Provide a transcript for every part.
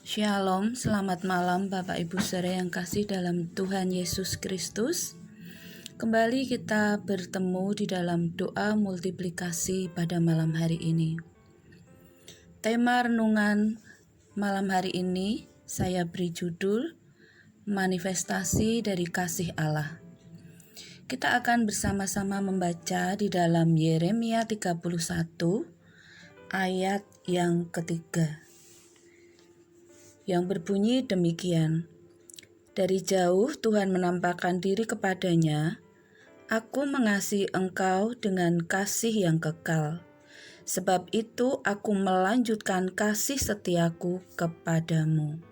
Shalom, selamat malam Bapak Ibu Saudara yang kasih dalam Tuhan Yesus Kristus. Kembali kita bertemu di dalam doa multiplikasi pada malam hari ini. Tema renungan malam hari ini saya beri judul Manifestasi dari Kasih Allah. Kita akan bersama-sama membaca di dalam Yeremia 31 ayat yang ketiga, yang berbunyi demikian. Dari jauh Tuhan menampakkan diri kepadanya, aku mengasihi engkau dengan kasih yang kekal. Sebab itu aku melanjutkan kasih setiaku kepadamu.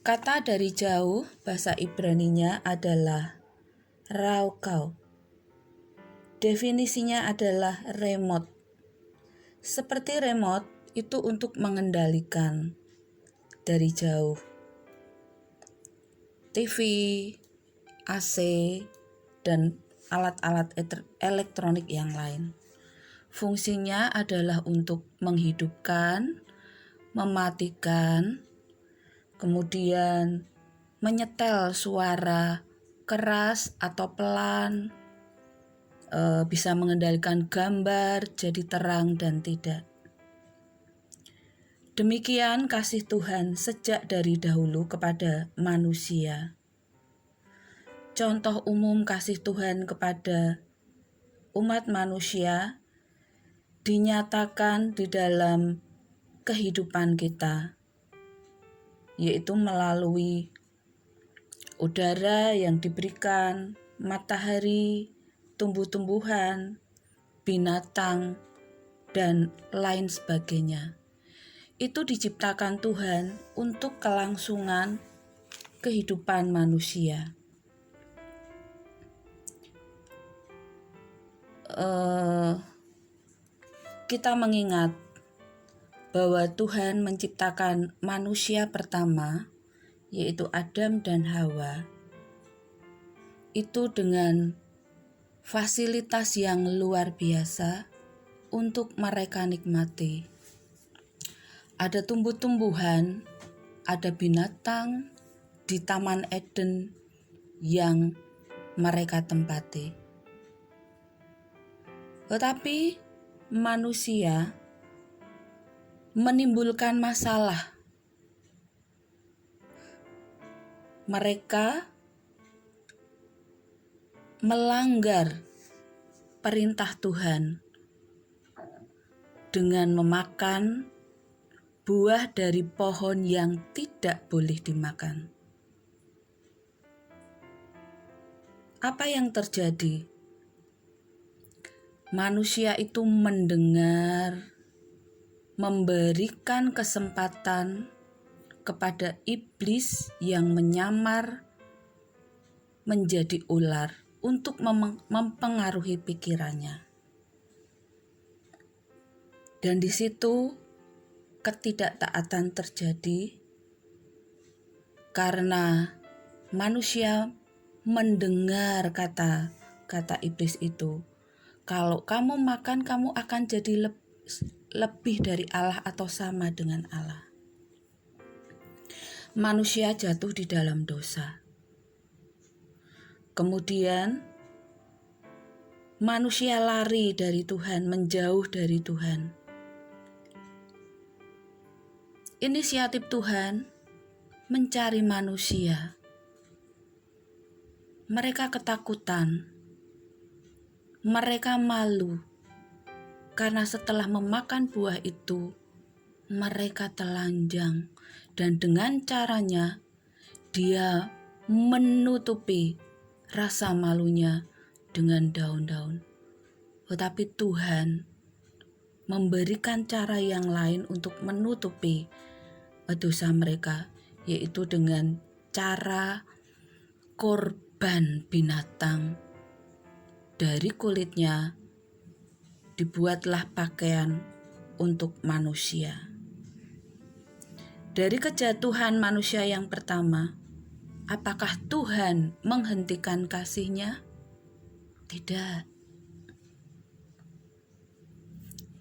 Kata dari jauh bahasa Ibraninya adalah raukau. Definisinya adalah remote. Seperti remote itu untuk mengendalikan dari jauh. TV, AC, dan alat-alat elektronik yang lain. Fungsinya adalah untuk menghidupkan, mematikan, kemudian menyetel suara keras atau pelan, bisa mengendalikan gambar jadi terang dan tidak. Demikian kasih Tuhan sejak dari dahulu kepada manusia. Contoh umum kasih Tuhan kepada umat manusia dinyatakan di dalam kehidupan kita, yaitu melalui udara yang diberikan, matahari, tumbuh-tumbuhan, binatang, dan lain sebagainya. Itu diciptakan Tuhan untuk kelangsungan kehidupan manusia. Kita mengingat bahwa Tuhan menciptakan manusia pertama, yaitu Adam dan Hawa, itu dengan fasilitas yang luar biasa untuk mereka nikmati. Ada tumbuh-tumbuhan, ada binatang di Taman Eden yang mereka tempati. Tetapi manusia menimbulkan masalah. Mereka melanggar perintah Tuhan dengan memakan buah dari pohon yang tidak boleh dimakan. Apa yang terjadi? Manusia itu mendengar, memberikan kesempatan kepada iblis yang menyamar menjadi ular untuk mempengaruhi pikirannya. Dan di situ ketidaktaatan terjadi karena manusia mendengar kata iblis itu. Kalau kamu makan, kamu akan jadi lebih dari Allah atau sama dengan Allah. Manusia jatuh di dalam dosa. Kemudian manusia lari dari Tuhan, menjauh dari Tuhan. Inisiatif Tuhan mencari manusia. Mereka ketakutan. Mereka malu. Karena setelah memakan buah itu, mereka telanjang. Dan dengan caranya, dia menutupi rasa malunya dengan daun-daun. Tetapi Tuhan memberikan cara yang lain untuk menutupi dosa mereka, yaitu dengan cara korban binatang. Dari kulitnya dibuatlah pakaian untuk manusia. Dari kejatuhan manusia yang pertama, apakah Tuhan menghentikan kasih-Nya? Tidak.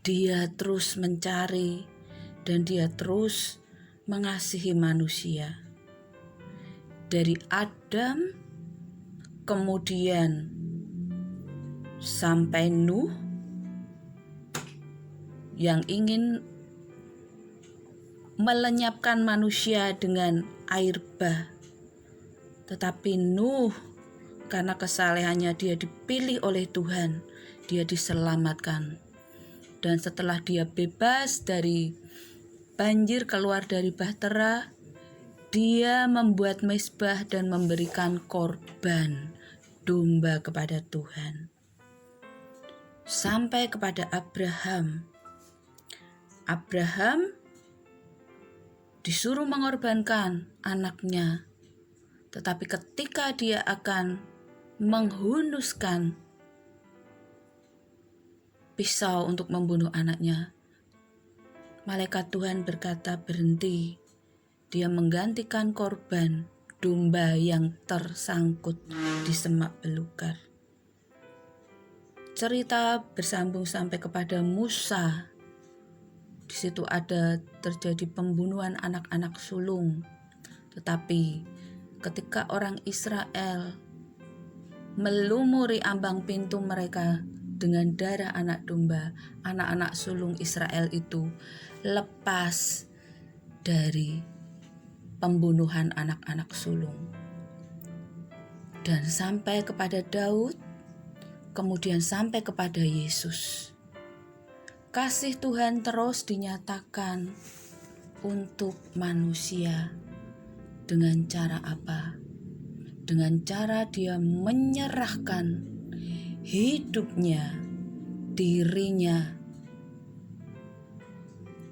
Dia terus mencari, dan dia terus mengasihi manusia. Dari Adam, kemudian sampai Nuh yang ingin melenyapkan manusia dengan air bah. Tetapi Nuh, karena kesalehannya dia dipilih oleh Tuhan, dia diselamatkan. Dan setelah dia bebas dari banjir, keluar dari bahtera, dia membuat mezbah dan memberikan korban domba kepada Tuhan. Sampai kepada Abraham. Abraham disuruh mengorbankan anaknya. Tetapi ketika dia akan menghunuskan pisau untuk membunuh anaknya, malaikat Tuhan berkata, berhenti. Dia menggantikan korban domba yang tersangkut di semak belukar. Cerita bersambung sampai kepada Musa. Di situ ada terjadi pembunuhan anak-anak sulung. Tetapi ketika orang Israel melumuri ambang pintu mereka dengan darah anak domba, anak-anak sulung Israel itu lepas dari pembunuhan anak-anak sulung. Dan sampai kepada Daud, kemudian sampai kepada Yesus. Kasih Tuhan terus dinyatakan untuk manusia. Dengan cara apa? Dengan cara dia menyerahkan hidupnya, dirinya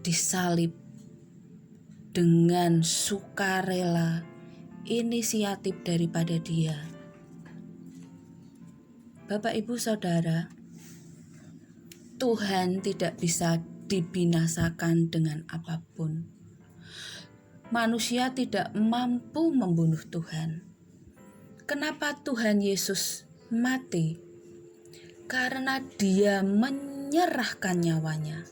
disalib dengan sukarela, inisiatif daripada dia. Bapak, Ibu, Saudara, Tuhan tidak bisa dibinasakan dengan apapun. Manusia tidak mampu membunuh Tuhan. Kenapa Tuhan Yesus mati? Karena dia menyerahkan nyawanya.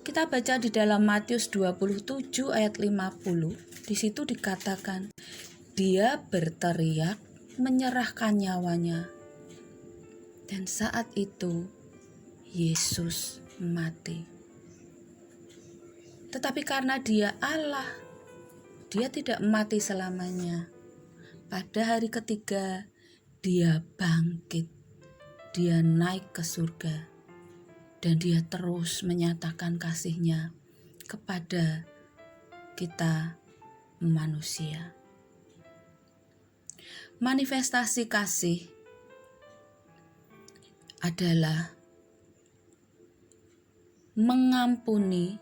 Kita baca di dalam Matius 27 ayat 50. Di situ dikatakan, dia berteriak menyerahkan nyawanya. Dan saat itu Yesus mati. Tetapi karena dia Allah, dia tidak mati selamanya. Pada hari ketiga, dia bangkit. Dia naik ke surga. Dan dia terus menyatakan kasih-Nya kepada kita manusia. Manifestasi kasih adalah mengampuni,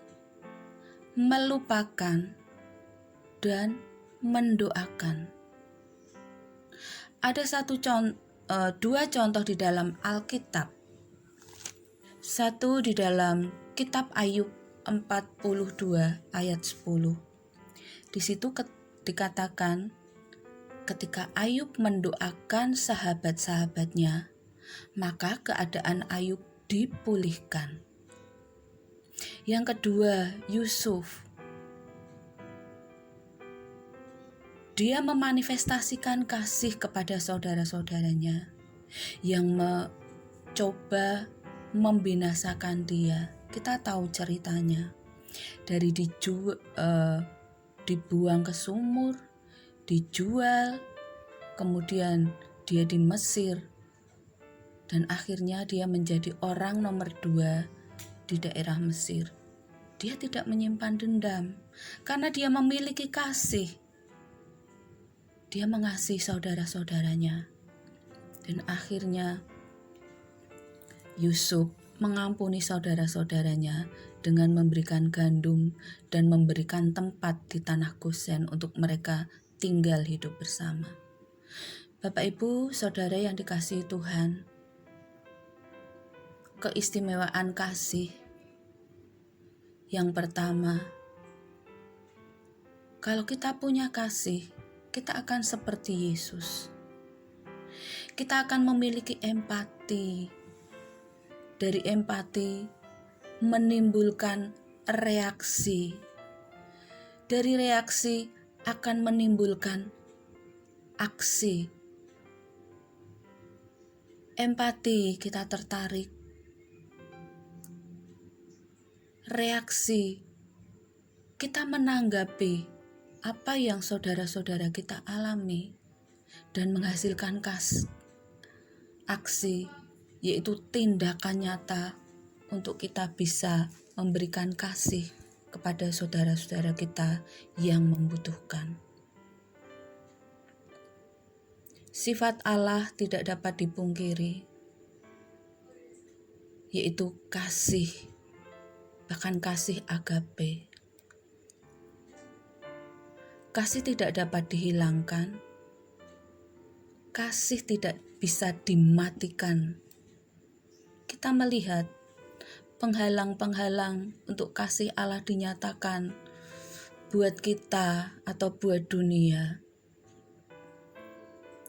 melupakan, dan mendoakan. Ada dua contoh di dalam Alkitab. Satu di dalam kitab Ayub 42 ayat 10. Di situ dikatakan, ketika Ayub mendoakan sahabat-sahabatnya, maka keadaan Ayub dipulihkan. Yang kedua, Yusuf. Dia memanifestasikan kasih kepada saudara-saudaranya yang mencoba membinasakan dia. Kita tahu ceritanya. Dari dibuang ke sumur, dijual, kemudian dia di Mesir, dan akhirnya dia menjadi orang nomor 2 di daerah Mesir. Dia tidak menyimpan dendam karena dia memiliki kasih. Dia mengasihi saudara-saudaranya. Dan akhirnya Yusuf mengampuni saudara-saudaranya dengan memberikan gandum dan memberikan tempat di tanah Gosen untuk mereka tinggal hidup bersama. Bapak, Ibu, Saudara yang dikasihi Tuhan, keistimewaan kasih yang pertama, kalau kita punya kasih, kita akan seperti Yesus. Kita akan memiliki empati. Dari empati menimbulkan reaksi. Dari reaksi akan menimbulkan aksi. Empati, kita tertarik. Reaksi, kita menanggapi apa yang saudara-saudara kita alami dan menghasilkan aksi, yaitu tindakan nyata untuk kita bisa memberikan kasih kepada saudara-saudara kita yang membutuhkan. Sifat Allah tidak dapat dipungkiri, yaitu kasih, bahkan kasih agape. Kasih tidak dapat dihilangkan, kasih tidak bisa dimatikan. Kita melihat penghalang-penghalang untuk kasih Allah dinyatakan buat kita atau buat dunia,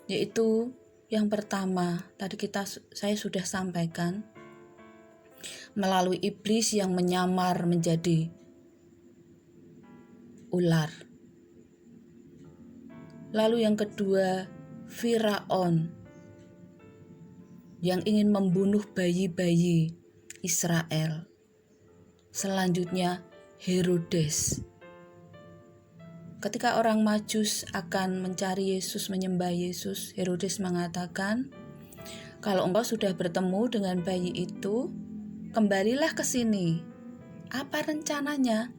yaitu yang pertama tadi saya sudah sampaikan, melalui iblis yang menyamar menjadi ular. Lalu yang kedua, Firaun yang ingin membunuh bayi-bayi Israel. Selanjutnya Herodes. Ketika orang Majus akan mencari Yesus, menyembah Yesus, Herodes mengatakan, kalau engkau sudah bertemu dengan bayi itu, kembalilah ke sini. Apa rencananya?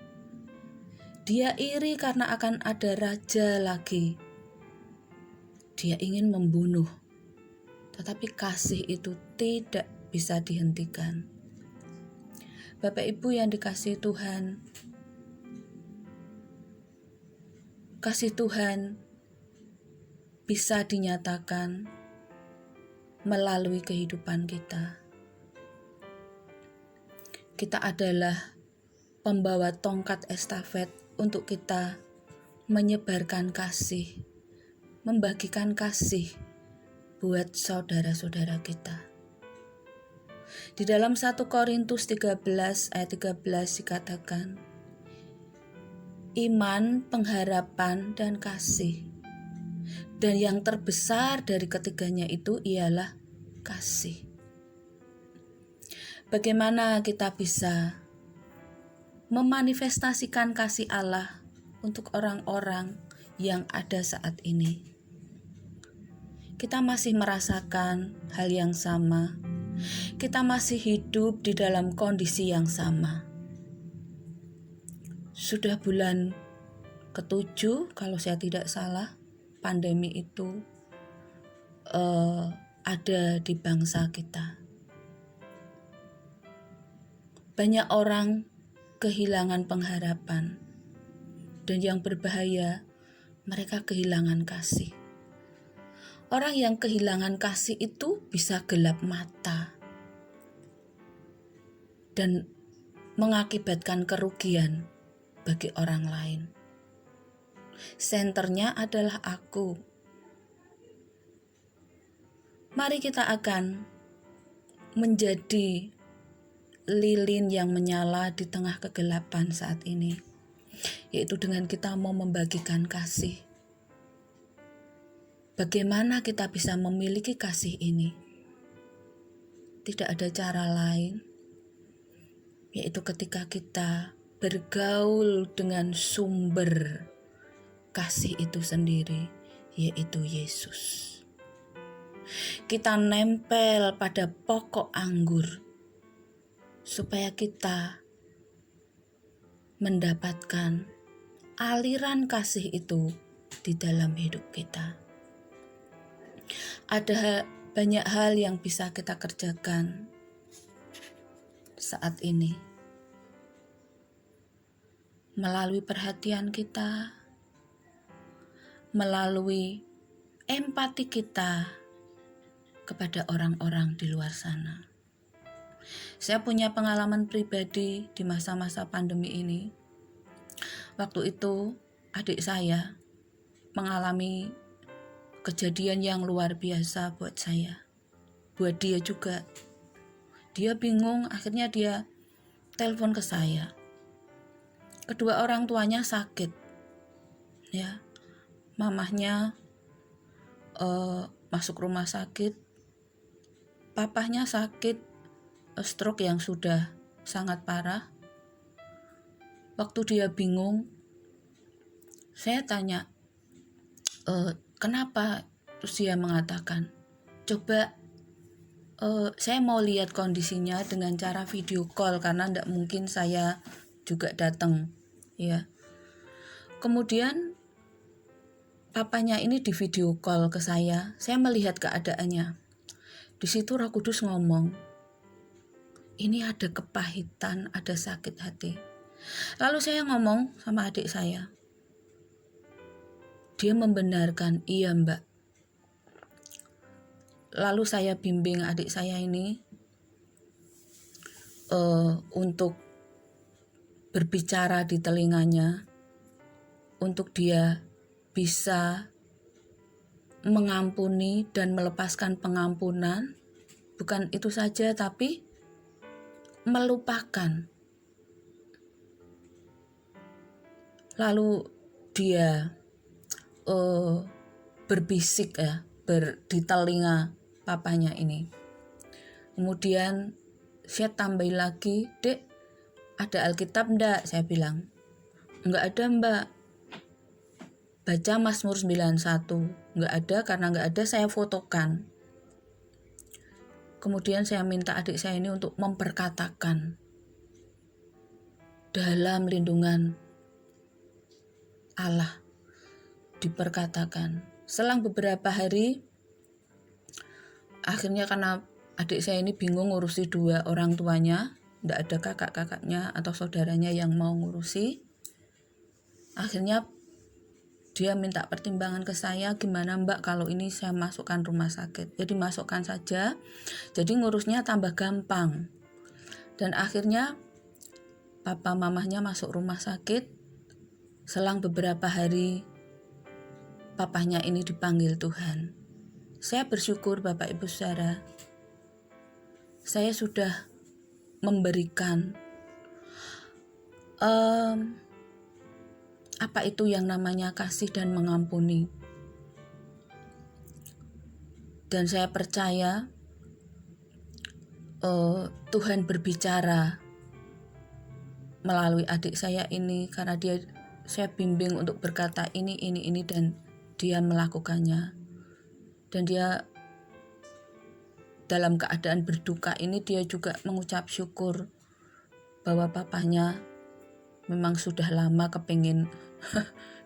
Dia iri karena akan ada raja lagi. Dia ingin membunuh, tetapi kasih itu tidak bisa dihentikan. Bapak Ibu yang dikasihi Tuhan, kasih Tuhan bisa dinyatakan melalui kehidupan kita. Kita adalah pembawa tongkat estafet untuk kita menyebarkan kasih, membagikan kasih buat saudara-saudara kita. Di dalam 1 Korintus 13 ayat 13 dikatakan, iman, pengharapan, dan kasih. Dan yang terbesar dari ketiganya itu ialah kasih. Bagaimana kita bisa memanifestasikan kasih Allah untuk orang-orang yang ada saat ini? Kita masih merasakan hal yang sama. Kita masih hidup di dalam kondisi yang sama. Sudah bulan ke-7 kalau saya tidak salah, pandemi itu ada di bangsa kita. Banyak orang kehilangan pengharapan, dan yang berbahaya, mereka kehilangan kasih. Orang yang kehilangan kasih itu bisa gelap mata dan mengakibatkan kerugian bagi orang lain. Senternya adalah aku. Mari kita akan menjadi lilin yang menyala di tengah kegelapan saat ini, yaitu dengan kita mau membagikan kasih. Bagaimana kita bisa memiliki kasih ini? Tidak ada cara lain, yaitu ketika kita bergaul dengan sumber kasih itu sendiri, yaitu Yesus. Kita nempel pada pokok anggur supaya kita mendapatkan aliran kasih itu di dalam hidup kita. Ada banyak hal yang bisa kita kerjakan saat ini. Melalui perhatian kita, melalui empati kita kepada orang-orang di luar sana. Saya punya pengalaman pribadi di masa-masa pandemi ini. Waktu itu adik saya mengalami kejadian yang luar biasa buat saya. Buat dia juga. Dia bingung, akhirnya dia telepon ke saya. kedua orang tuanya sakit, ya. Mamahnya masuk rumah sakit, papahnya sakit stroke yang sudah sangat parah. Waktu dia bingung, saya tanya, kenapa? Terus dia mengatakan, coba saya mau lihat kondisinya dengan cara video call karena tidak mungkin saya juga datang, ya. Kemudian papanya ini di video call ke saya melihat keadaannya. Di situ Roh Kudus ngomong, ini ada kepahitan, ada sakit hati. Lalu saya ngomong sama adik saya, dia membenarkan, iya Mbak. Lalu saya bimbing adik saya ini untuk berbicara di telinganya, untuk dia bisa mengampuni dan melepaskan pengampunan. Bukan itu saja, tapi melupakan. Lalu dia berbisik di telinga papanya ini. Kemudian saya tambahin lagi, Dek, ada Alkitab enggak? Saya bilang, enggak ada Mbak. Baca Mazmur 91. Enggak ada, karena enggak ada saya fotokan. Kemudian saya minta adik saya ini untuk memperkatakan dalam lindungan Allah, diperkatakan. Selang beberapa hari, akhirnya karena adik saya ini bingung ngurusi dua orang tuanya, tidak ada kakak-kakaknya atau saudaranya yang mau ngurusi. Akhirnya dia minta pertimbangan ke saya, gimana Mbak kalau ini saya masukkan rumah sakit. Jadi masukkan saja, jadi ngurusnya tambah gampang. Dan akhirnya papa mamahnya masuk rumah sakit. Selang beberapa hari papahnya ini dipanggil Tuhan. Saya bersyukur Bapak Ibu Saudara, saya sudah memberikan apa itu yang namanya kasih dan mengampuni. Dan saya percaya Tuhan berbicara melalui adik saya ini, karena saya bimbing untuk berkata ini dan dia melakukannya. Dan dia dalam keadaan berduka ini dia juga mengucap syukur bahwa papanya memang sudah lama kepingin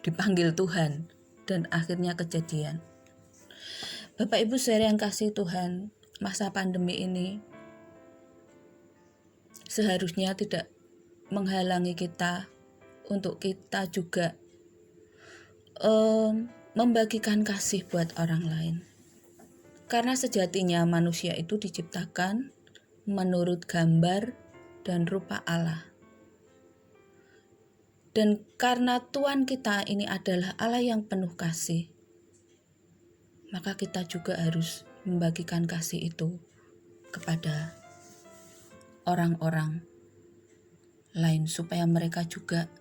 dipanggil Tuhan, dan akhirnya kejadian. Bapak Ibu saudara yang kasih Tuhan, masa pandemi ini seharusnya tidak menghalangi kita untuk kita juga membagikan kasih buat orang lain. Karena sejatinya manusia itu diciptakan menurut gambar dan rupa Allah. Dan karena Tuhan kita ini adalah Allah yang penuh kasih, maka kita juga harus membagikan kasih itu kepada orang-orang lain supaya mereka juga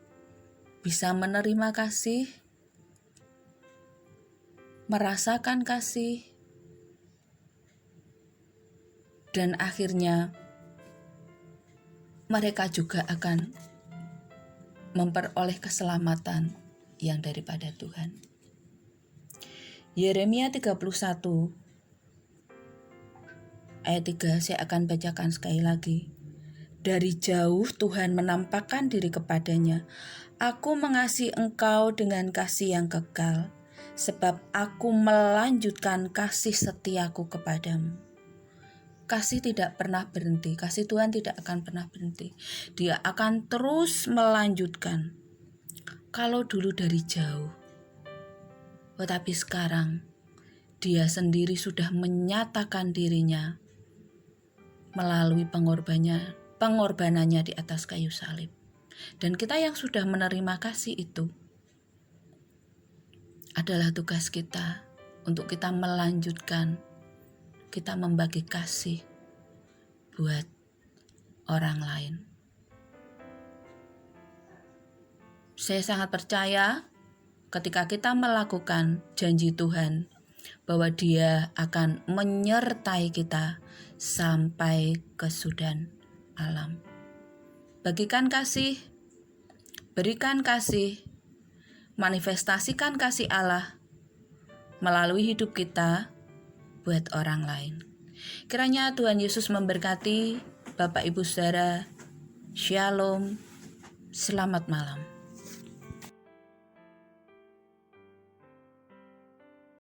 bisa menerima kasih, merasakan kasih, dan akhirnya mereka juga akan memperoleh keselamatan yang daripada Tuhan. Yeremia 31 ayat 3 saya akan bacakan sekali lagi. Dari jauh Tuhan menampakkan diri kepadanya. Aku mengasihi engkau dengan kasih yang kekal, sebab aku melanjutkan kasih setiaku kepadamu. Kasih tidak pernah berhenti, kasih Tuhan tidak akan pernah berhenti. Dia akan terus melanjutkan. Kalau dulu dari jauh, tetapi sekarang dia sendiri sudah menyatakan dirinya melalui pengorbanannya di atas kayu salib. Dan kita yang sudah menerima kasih itu, adalah tugas kita untuk kita melanjutkan, kita membagi kasih buat orang lain. Saya sangat percaya ketika kita melakukan janji Tuhan bahwa Dia akan menyertai kita sampai kesudahan alam. Bagikan kasih, berikan kasih, manifestasikan kasih Allah melalui hidup kita buat orang lain. Kiranya Tuhan Yesus memberkati Bapak Ibu Saudara. Shalom, selamat malam.